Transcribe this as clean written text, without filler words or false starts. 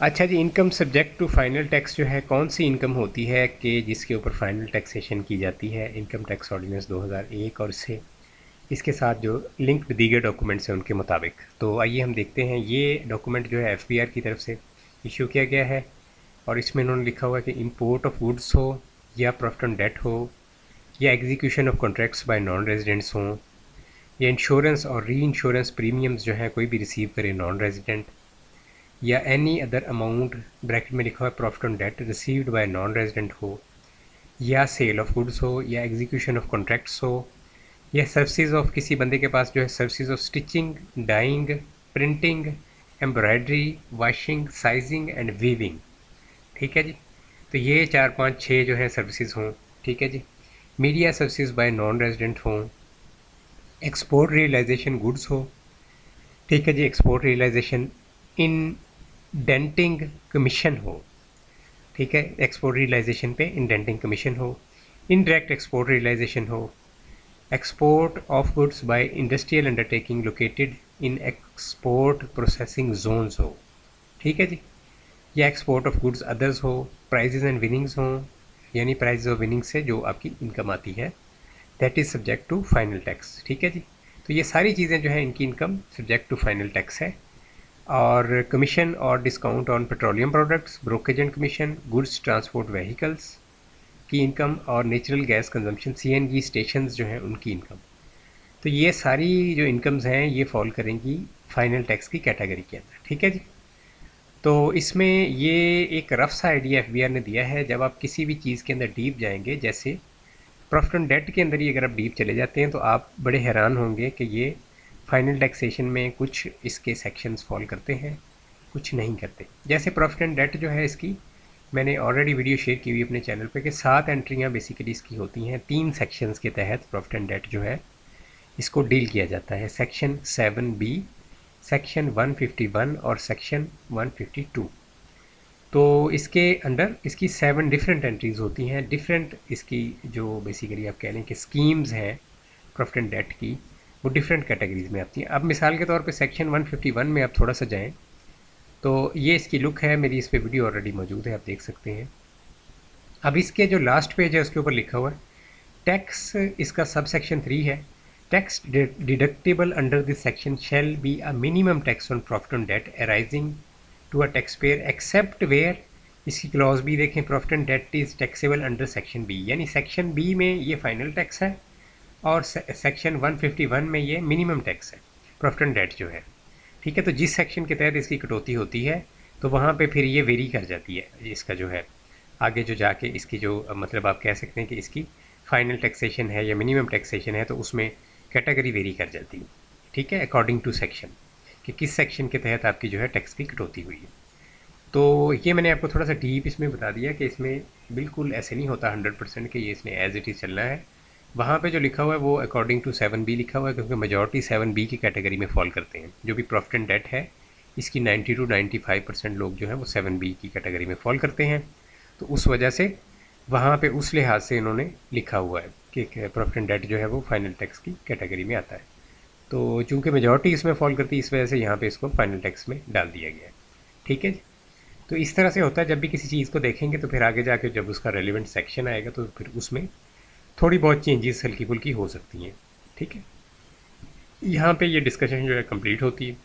अच्छा जी, income subject to final tax जो है कौन सी इनकम होती है कि जिसके ऊपर फाइनल टैक्सेशन की जाती है इनकम टैक्स ऑर्डिनेंस 2001 और इससे इसके साथ जो लिंक्ड दीगर डॉक्यूमेंट्स हैं उनके मुताबिक। तो आइए हम देखते हैं, ये डॉक्यूमेंट जो है एफबीआर की तरफ से इशू किया गया है और इसमें इन्होंने लिखा हुआ है कि इंपोर्ट ऑफ गुड्स हो या प्रॉफिट ऑन डेट हो या execution of contracts bye non residents हों या इंश्योरेंस और री इंश्योरेंस प्रीमियम्स जो है कोई भी रिसीव करे नॉन रेजिडेंट, या एनी अदर अमाउंट ब्रैकेट में लिखा हुआ है profit on debt received by non resident हो, या सेल ऑफ गुड्स हो या एग्जीक्यूशन ऑफ कॉन्ट्रैक्ट्स हो या सर्विसेज ऑफ किसी बंदे के पास जो है services of stitching, dyeing, printing, embroidery, washing, sizing and weaving. ठीक है जी, तो ये 4 5 6 जो है सर्विसेज हों। ठीक है जी, media services by non resident हों, एक्सपोर्ट रियलाइजेशन गुड्स हो। ठीक है जी, export realisation indenting commission हो। ठीक है, एक्सपोर्ट रियलाइजेशन पे इंडेंटिंग कमीशन हो, इनडायरेक्ट एक्सपोर्ट रियलाइजेशन हो, export of goods by industrial undertaking located in export processing zones हो। ठीक है जी, या एक्सपोर्ट ऑफ गुड्स अदर्स हो, प्राइजेज एंड विनिंग्स हो, यानी प्राइजेज और विनिंग से जो आपकी इनकम आती है that is subject to final tax. ठीक है जी, तो ये सारी चीज़ें जो है इनकी income subject to final tax है। और कमीशन और discount on petroleum products, brokerage and commission, goods transport vehicles की इनकम और natural gas consumption CNG stations जो हैं उनकी इनकम। तो ये सारी जो इनकम्स हैं ये फॉल करेंगी फाइनल टैक्स की कैटेगरी के अंदर। ठीक है जी, तो इसमें ये एक रफ सा आइडिया एफबीआर ने दिया है। जब आप किसी भी चीज़ के अंदर डीप जाएंगे, जैसे प्रॉफिट ऑन डेट के अंदर ही अगर आप डीप चले जाते हैं तो आप बड़े हैरान होंगे कि ये फाइनल टैक्सेशन में कुछ इसके सेक्शंस फॉल करते हैं, कुछ नहीं करते। जैसे प्रॉफिट एंड डेट जो है इसकी मैंने ऑलरेडी वीडियो शेयर की हुई अपने चैनल पे कि 7 एंट्रियाँ बेसिकली इसकी होती हैं। 3 सेक्शंस के तहत प्रॉफिट एंड डेट जो है इसको डील किया जाता है, सेक्शन 7B, सेक्शन 151 और सेक्शन 152। तो इसके अंडर इसकी 7 डिफरेंट एंट्रीज़ होती हैं। डिफरेंट इसकी जो बेसिकली आप कह लें कि स्कीम्स हैं प्रॉफिट एंड डेट की, वो डिफरेंट कैटेगरीज में आती हैं। अब मिसाल के तौर पे सेक्शन 151 में आप थोड़ा सा जाएं तो ये इसकी लुक है, मेरी इस पर वीडियो ऑलरेडी मौजूद है, आप देख सकते हैं। अब इसके जो लास्ट पेज है उसके ऊपर लिखा हुआ है टैक्स, इसका सब सेक्शन 3 है। Tax deductible under this section shall be a minimum tax on profit on debt arising to a tax payer except where, इसकी क्लॉज भी देखें, profit and debt is taxable under section B, यानी section B में ये final tax है और section 151 में ये मिनिमम टैक्स है प्रॉफिट एंड डेट जो है। ठीक है, तो जिस सेक्शन के तहत इसकी कटौती होती है तो वहाँ पे फिर ये वेरी कर जाती है, इसका जो है आगे जो जाके इसकी जो मतलब आप कह सकते हैं कि इसकी फाइनल टैक्सेशन है या मिनिमम टैक्सेशन है, तो उसमें कैटेगरी वेरी कर जाती है। ठीक है, अकॉर्डिंग टू सेक्शन, कि किस सेक्शन के तहत आपकी जो है टैक्स की कटौती हुई है। तो ये मैंने आपको थोड़ा सा डीप इसमें बता दिया कि इसमें बिल्कुल ऐसे नहीं होता 100% कि ये इसने एज इट इज़ चलना है। वहाँ पे जो लिखा हुआ है वो अकॉर्डिंग टू 7B लिखा हुआ है, क्योंकि मेजॉरिटी 7B की कैटेगरी में फॉल करते हैं। जो भी प्रॉफिट एंड डेट है इसकी 90 to 95% लोग जो है वो 7B की कैटेगरी में फॉल करते हैं। तो उस वजह से वहाँ पे उस लिहाज से इन्होंने लिखा हुआ है कि प्रॉफिट एंड डेट जो है वो फाइनल टैक्स की कैटेगरी में आता है। तो चूँकि मेजॉरिटी इसमें फॉल करती है इस वजह से यहाँ पे इसको फाइनल टैक्स में डाल दिया गया है। ठीक है जी, तो इस तरह से होता है। जब भी किसी चीज़ को देखेंगे तो फिर आगे जाके जब उसका रेलिवेंट सेक्शन आएगा तो फिर उसमें थोड़ी बहुत चेंजेस हल्की फुल्की हो सकती हैं। ठीक है, यहाँ पे ये डिस्कशन जो है कंप्लीट होती है।